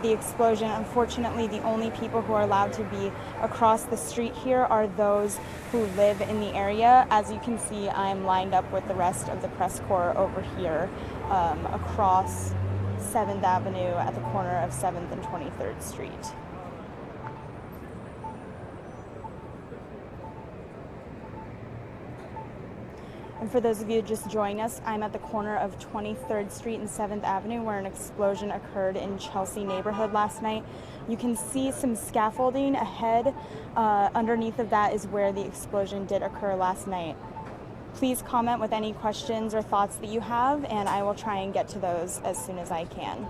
The explosion. Unfortunately, the only people who are allowed to be across the street here are those who live in the area. As you can see, I'm lined up with the rest of the press corps over here across 7th Avenue at the corner of 7th and 23rd Street. And for those of you just joining us, I'm at the corner of 23rd Street and 7th Avenue where an explosion occurred in Chelsea neighborhood last night. You can see some scaffolding ahead. Underneath of that is where the explosion did occur last night. Please comment with any questions or thoughts that you have, and I will try and get to those as soon as I can.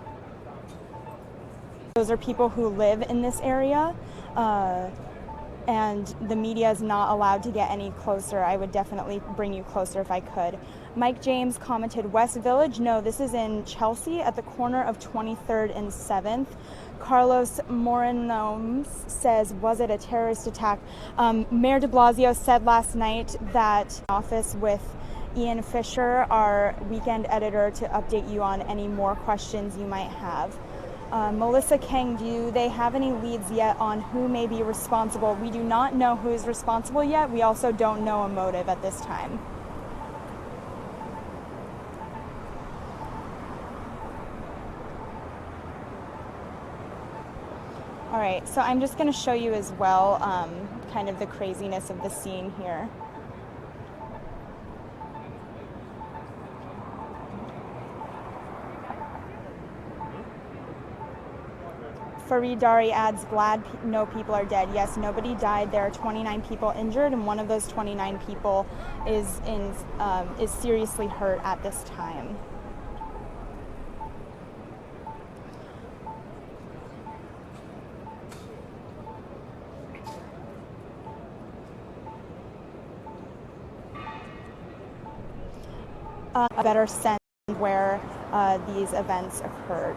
Those are people who live in this area. And the media is not allowed to get any closer. I would definitely bring you closer if I could. Mike James commented, West Village? No, this is in Chelsea at the corner of 23rd and 7th. Carlos Morenoms says, was it a terrorist attack? Mayor de Blasio said last night that office with Ian Fisher, our weekend editor, to update you on any more questions you might have. Melissa Kang, do they have any leads yet on who may be responsible? We do not know who is responsible yet. We also don't know a motive at this time. All right, so I'm just going to show you as well kind of the craziness of the scene here. Farid Dari adds, glad no people are dead. Yes, nobody died. There are 29 people injured, and one of those 29 people is seriously hurt at this time. A better sense where these events occurred.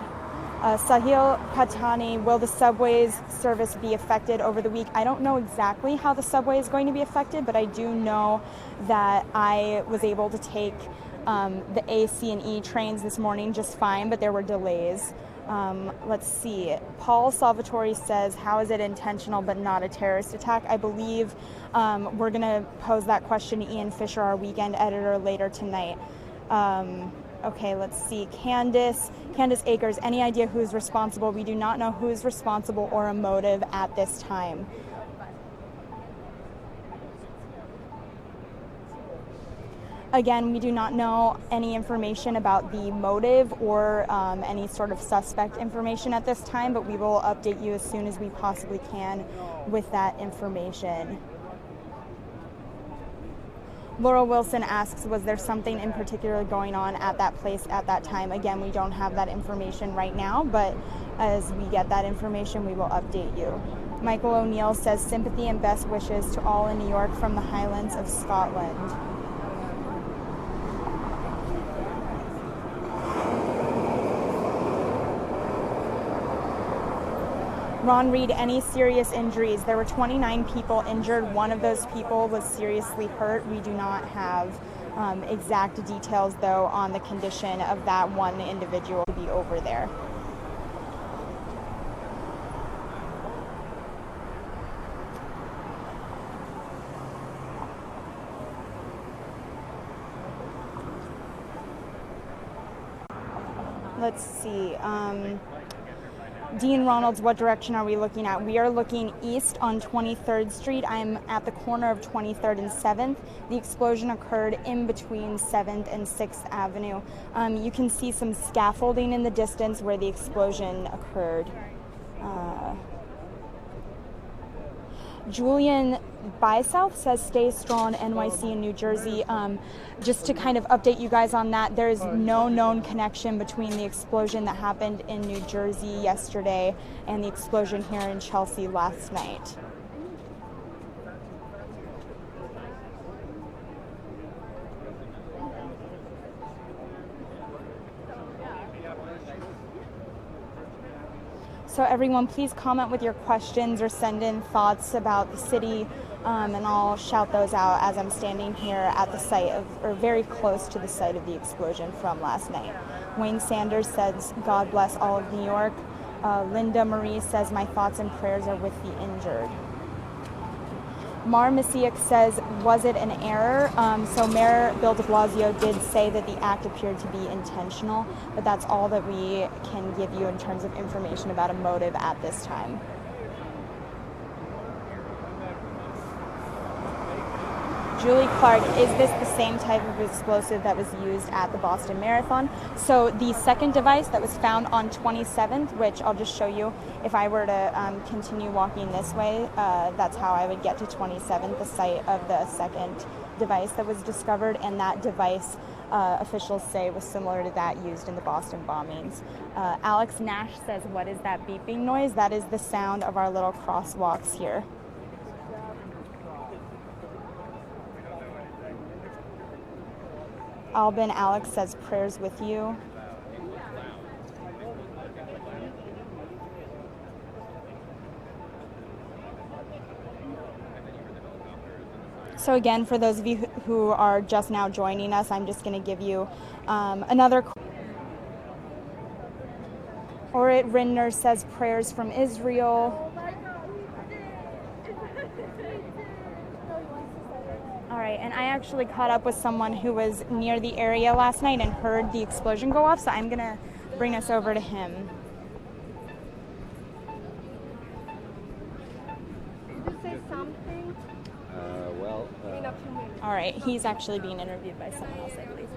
Sahil Patani, will the subway's service be affected over the week? I don't know exactly how the subway is going to be affected, but I do know that I was able to take the A, C, and E trains this morning just fine, but there were delays. Let's see. Paul Salvatore says, how is it intentional but not a terrorist attack? I believe we're going to pose that question to Ian Fisher, our weekend editor, later tonight. Okay, let's see. Candace Akers, any idea who's responsible? We do not know who is responsible or a motive at this time. Again, we do not know any information about the motive or any sort of suspect information at this time, but we will update you as soon as we possibly can with that information. Laura Wilson asks, was there something in particular going on at that place at that time? Again, we don't have that information right now, but as we get that information, we will update you. Michael O'Neill says, sympathy and best wishes to all in New York from the Highlands of Scotland. Ron Reed, any serious injuries? There were 29 people injured. One of those people was seriously hurt. We do not have exact details, though, on the condition of that one individual to be over there. Let's see. Dean Ronalds, what direction are we looking at? We are looking east on 23rd Street. I'm at the corner of 23rd and 7th. The explosion occurred in between 7th and 6th Avenue. You can see some scaffolding in the distance where the explosion occurred. Julian Bysouth says, stay strong, NYC in New Jersey. Just to kind of update you guys on that, there is no known connection between the explosion that happened in New Jersey yesterday and the explosion here in Chelsea last night. So everyone, please comment with your questions or send in thoughts about the city, and I'll shout those out as I'm standing here at the site of, or very close to the site of the explosion from last night. Wayne Sanders says, God bless all of New York. Linda Marie says, my thoughts and prayers are with the injured. Mar Messiak says, was it an error? So Mayor Bill de Blasio did say that the act appeared to be intentional, but that's all that we can give you in terms of information about a motive at this time. Julie Clark, is this the same type of explosive that was used at the Boston Marathon? So the second device that was found on 27th, which I'll just show you if I were to continue walking this way, that's how I would get to 27th, the site of the second device that was discovered, and that device officials say was similar to that used in the Boston bombings. Alex Nash says, what is that beeping noise? That is the sound of our little crosswalks here. Albin Alex says, prayers with you. So again, for those of you who are just now joining us, I'm just going to give you another. Orit Rindner says, prayers from Israel. All right, and I actually caught up with someone who was near the area last night and heard the explosion go off, so I'm going to bring us over to him. Did you say something? All right, he's actually being interviewed by someone else, I believe.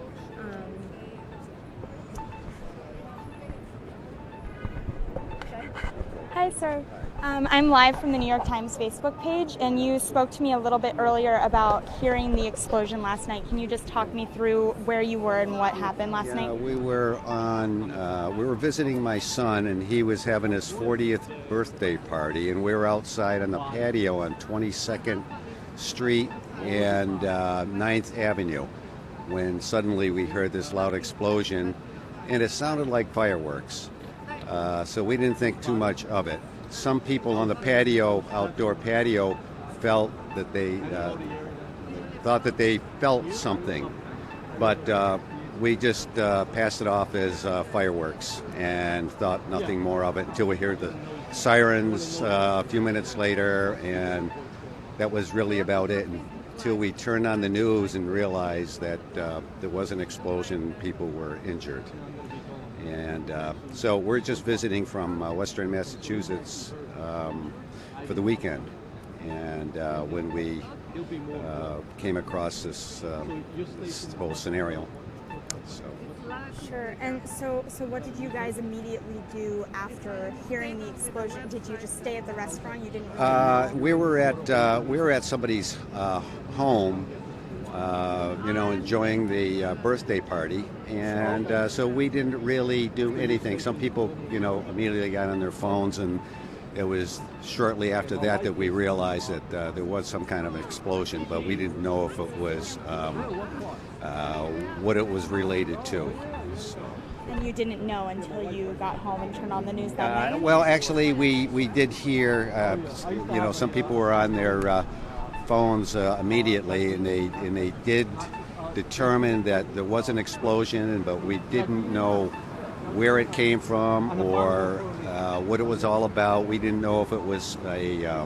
Hi, sir. I'm live from the New York Times Facebook page, and you spoke to me a little bit earlier about hearing the explosion last night. Can you just talk me through where you were and what happened last night? We were visiting my son, and he was having his 40th birthday party, and we were outside on the patio on 22nd Street and 9th Avenue when suddenly we heard this loud explosion, and it sounded like fireworks. So we didn't think too much of it. Some people on the patio, outdoor patio, felt that they thought that they felt something, but we just passed it off as fireworks and thought nothing more of it until we heard the sirens a few minutes later, and that was really about it. Until we turned on the news and realized that there was an explosion, people were injured. And so we're just visiting from Western Massachusetts for the weekend. And when we came across this whole scenario. So. Sure. And so what did you guys immediately do after hearing the explosion? Did you just stay at the restaurant? You didn't? We were at somebody's home. Enjoying the birthday party, and so we didn't really do anything. Some people, immediately got on their phones, and it was shortly after that we realized that there was some kind of explosion, but we didn't know if it was what it was related to. So. And you didn't know until you got home and turned on the news that night? Well, actually, we did hear, some people were on their phones immediately, and they did determine that there was an explosion, but we didn't know where it came from or what it was all about. We didn't know if it was a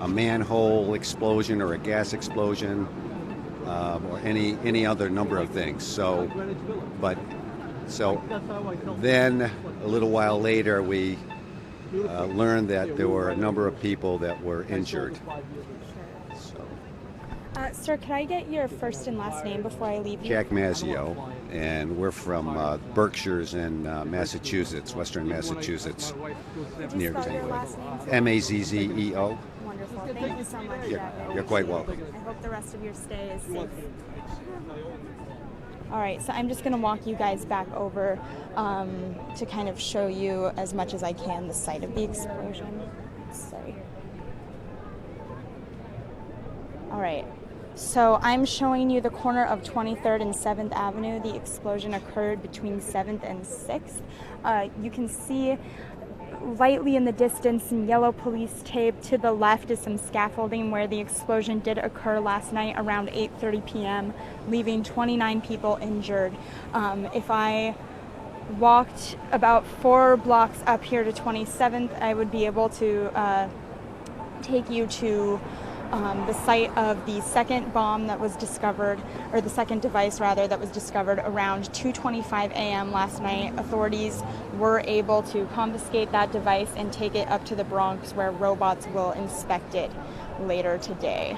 manhole explosion or a gas explosion or any other number of things. So then a little while later we learned that there were a number of people that were injured. Sir, could I get your first and last name before I leave you? Jack Mazzeo, and we're from Berkshires in Massachusetts, Western Massachutzes, near Mazzeo. Wonderful. Thank you so much, Jack. You're quite welcome. I hope the rest of your stay is safe. All right, so I'm just going to walk you guys back over to kind of show you as much as I can the site of the explosion. Sorry. All right. So I'm showing you the corner of 23rd and 7th Avenue. The explosion occurred between 7th and 6th. You can see lightly in the distance some yellow police tape. To the left is some scaffolding where the explosion did occur last night around 8:30 p.m., leaving 29 people injured. If I walked about 4 blocks up here to 27th, I would be able to take you to the site of the second bomb that was discovered, or the second device rather, that was discovered around 2:25 a.m. last night. Authorities were able to confiscate that device and take it up to the Bronx, where robots will inspect it later today.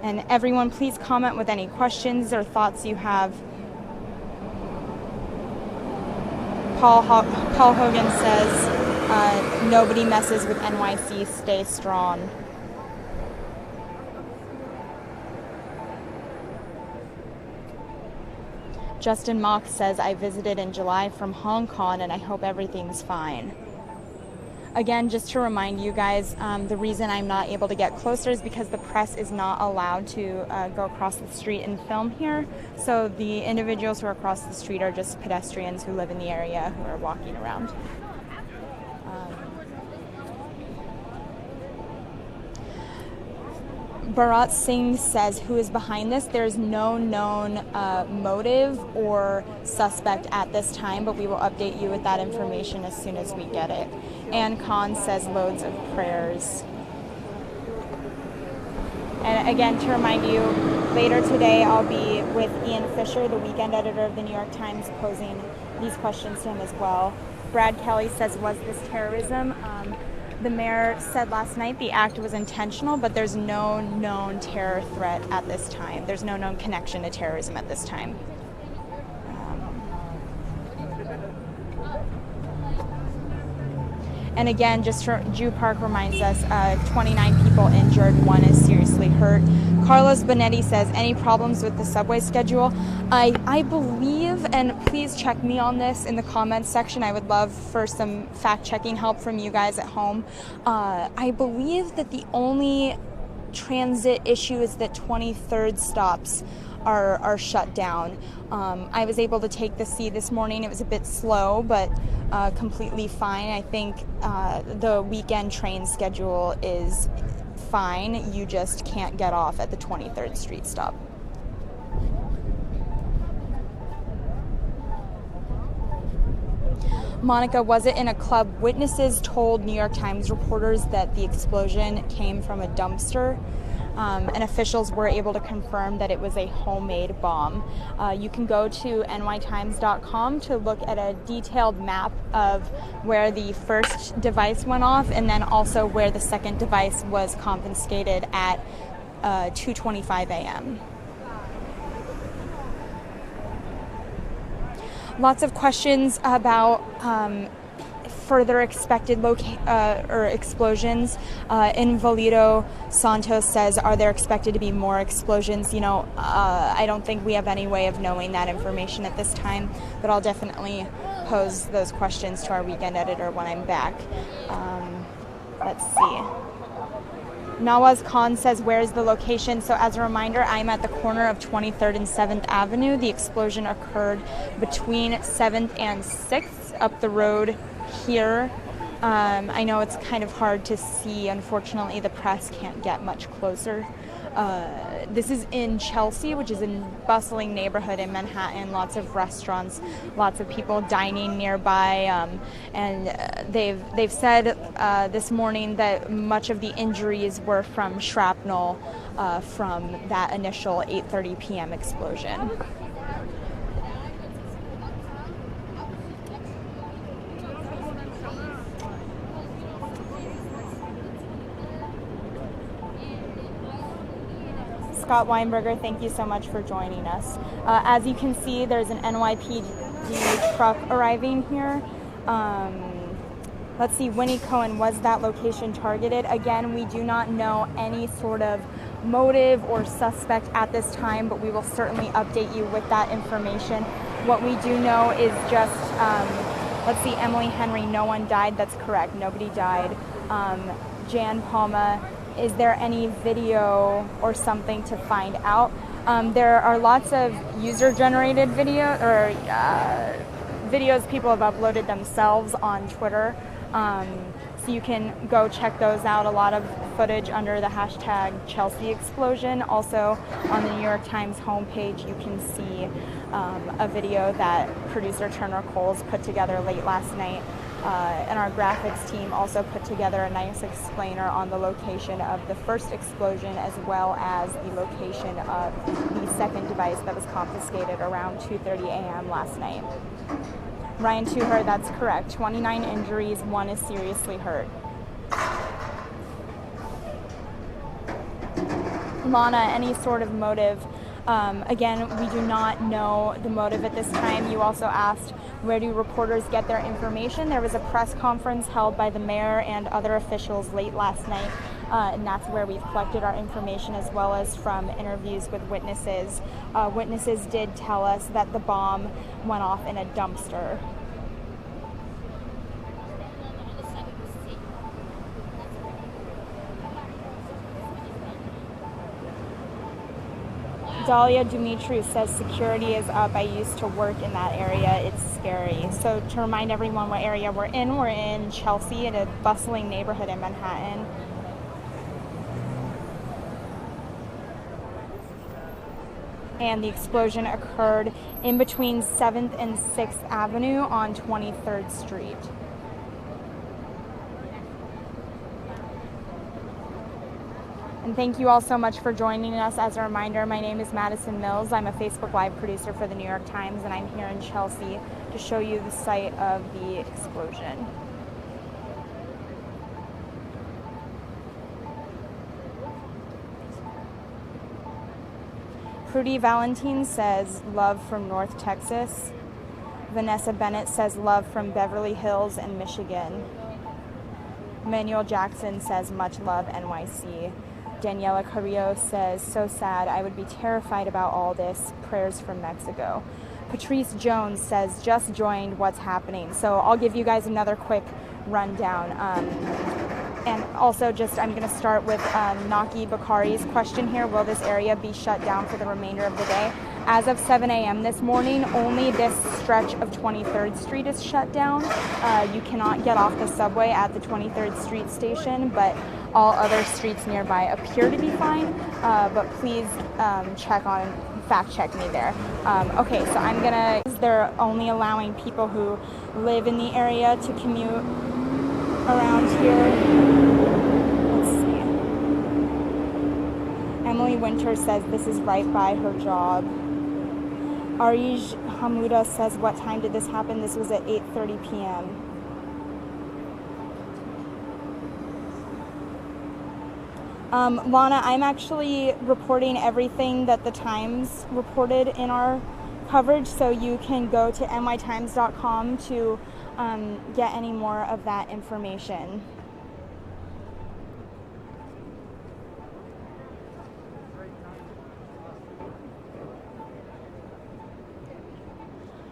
And everyone, please comment with any questions or thoughts you have. Paul Hogan says, nobody messes with NYC, stay strong. Justin Mock says, I visited in July from Hong Kong and I hope everything's fine. Again, just to remind you guys, the reason I'm not able to get closer is because the press is not allowed to go across the street and film here. So the individuals who are across the street are just pedestrians who live in the area who are walking around. Bharat Singh says, who is behind this? There's no known motive or suspect at this time, but we will update you with that information as soon as we get it. Ann Khan says, loads of prayers. And again, to remind you, later today I'll be with Ian Fisher, the weekend editor of the New York Times, posing these questions to him as well. Brad Kelly says, was this terrorism? The mayor said last night the act was intentional, but there's no known terror threat at this time. There's no known connection to terrorism at this time. And again, just Jew Park reminds us, 29 people injured, 1 is seriously hurt. Carlos Bonetti says, any problems with the subway schedule? I believe, and please check me on this in the comments section, I would love for some fact-checking help from you guys at home. I believe that the only transit issue is that 23rd stops are shut down. I was able to take the C this morning. It was a bit slow, but completely fine. I think the weekend train schedule is fine. You just can't get off at the 23rd Street stop. Monica, was it in a club? Witnesses told New York Times reporters that the explosion came from a dumpster. And officials were able to confirm that it was a homemade bomb. You can go to nytimes.com to look at a detailed map of where the first device went off and then also where the second device was confiscated at 2:25 a.m. Lots of questions about further expected explosions. Invalito Santos says, are there expected to be more explosions? You know, I don't think we have any way of knowing that information at this time, but I'll definitely pose those questions to our weekend editor when I'm back. Let's see. Nawaz Khan says, where is the location? So as a reminder, I'm at the corner of 23rd and 7th Avenue. The explosion occurred between 7th and 6th up the road here. I know it's kind of hard to see. Unfortunately, the press can't get much closer. This is in Chelsea, which is a bustling neighborhood in Manhattan. Lots of restaurants, lots of people dining nearby, and they've said this morning that much of the injuries were from shrapnel from that initial 8:30 p.m. explosion. Scott Weinberger, thank you so much for joining us. As you can see, there's an NYPD truck arriving here. Let's see, Winnie Cohen, was that location targeted? Again, we do not know any sort of motive or suspect at this time, but we will certainly update you with that information. What we do know is just, let's see, Emily Henry, no one died. That's correct, nobody died. Jan Palma, is there any video or something to find out? There are lots of user-generated video or videos people have uploaded themselves on Twitter. So you can go check those out. A lot of footage under the hashtag Chelsea explosion. Also on the New York Times homepage, you can see a video that producer Turner Coles put together late last night. And our graphics team also put together a nice explainer on the location of the first explosion as well as the location of the second device that was confiscated around 2:30 a.m. last night. Ryan Tuher, that's correct. 29 injuries, 1 is seriously hurt. Lana, any sort of motive? Again, we do not know the motive at this time. You also asked, where do reporters get their information? There was a press conference held by the mayor and other officials late last night, and that's where we've collected our information, as well as from interviews with witnesses. Witnesses did tell us that the bomb went off in a dumpster. Dahlia Dumitru says security is up. I used to work in that area. It's scary. So to remind everyone what area we're in Chelsea, in a bustling neighborhood in Manhattan. And the explosion occurred in between 7th and 6th Avenue on 23rd Street. And thank you all so much for joining us. As a reminder, my name is Madison Mills. I'm a Facebook Live producer for the New York Times, and I'm here in Chelsea to show you the site of the explosion. Prudy Valentine says, love from North Texas. Vanessa Bennett says, love from Beverly Hills and Michigan. Manuel Jackson says, much love, NYC. Daniela Carrillo says, so sad. I would be terrified about all this. Prayers from Mexico. Patrice Jones says, just joined. What's happening? So I'll give you guys another quick rundown. And also I'm going to start with Naki Bakari's question here. Will this area be shut down for the remainder of the day? As of 7 a.m. this morning, only this stretch of 23rd Street is shut down. You cannot get off the subway at the 23rd Street station, but all other streets nearby appear to be fine. But please fact check me there. Okay, so they're only allowing people who live in the area to commute around here. Let's see. Emily Winter says this is right by her job. Arij Hamuda says, what time did this happen? This was at 8:30 p.m. Lana, I'm actually reporting everything that the Times reported in our coverage, so you can go to nytimes.com to get any more of that information.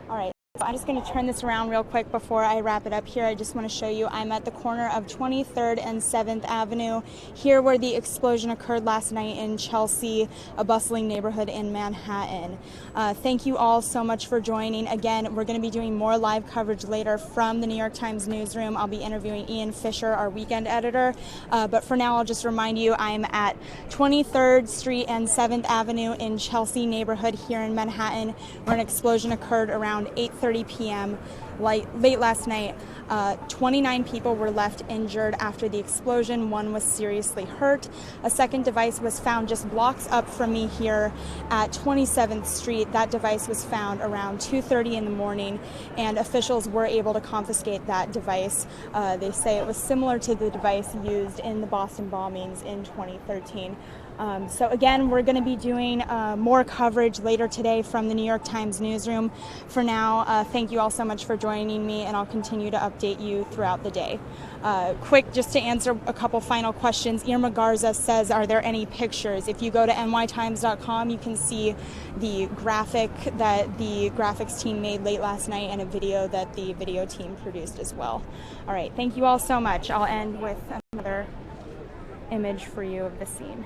All right. So I'm just going to turn this around real quick before I wrap it up here. I just want to show you I'm at the corner of 23rd and 7th Avenue, here where the explosion occurred last night in Chelsea, a bustling neighborhood in Manhattan. Thank you all so much for joining. Again, we're going to be doing more live coverage later from the New York Times newsroom. I'll be interviewing Ian Fisher, our weekend editor. But for now, I'll just remind you I'm at 23rd Street and 7th Avenue in Chelsea neighborhood here in Manhattan, where an explosion occurred around 8:30 p.m. late last night. 29 people were left injured after the explosion. 1 was seriously hurt. A second device was found just blocks up from me here at 27th Street. That device was found around 2:30 in the morning, and officials were able to confiscate that device. They say it was similar to the device used in the Boston bombings in 2013. So again, we're going to be doing more coverage later today from the New York Times newsroom. For now, thank you all so much for joining me, and I'll continue to update you throughout the day. Quick, just to answer a couple final questions, Irma Garza says, are there any pictures? If you go to nytimes.com, you can see the graphic that the graphics team made late last night and a video that the video team produced as well. All right, thank you all so much. I'll end with another image for you of the scene.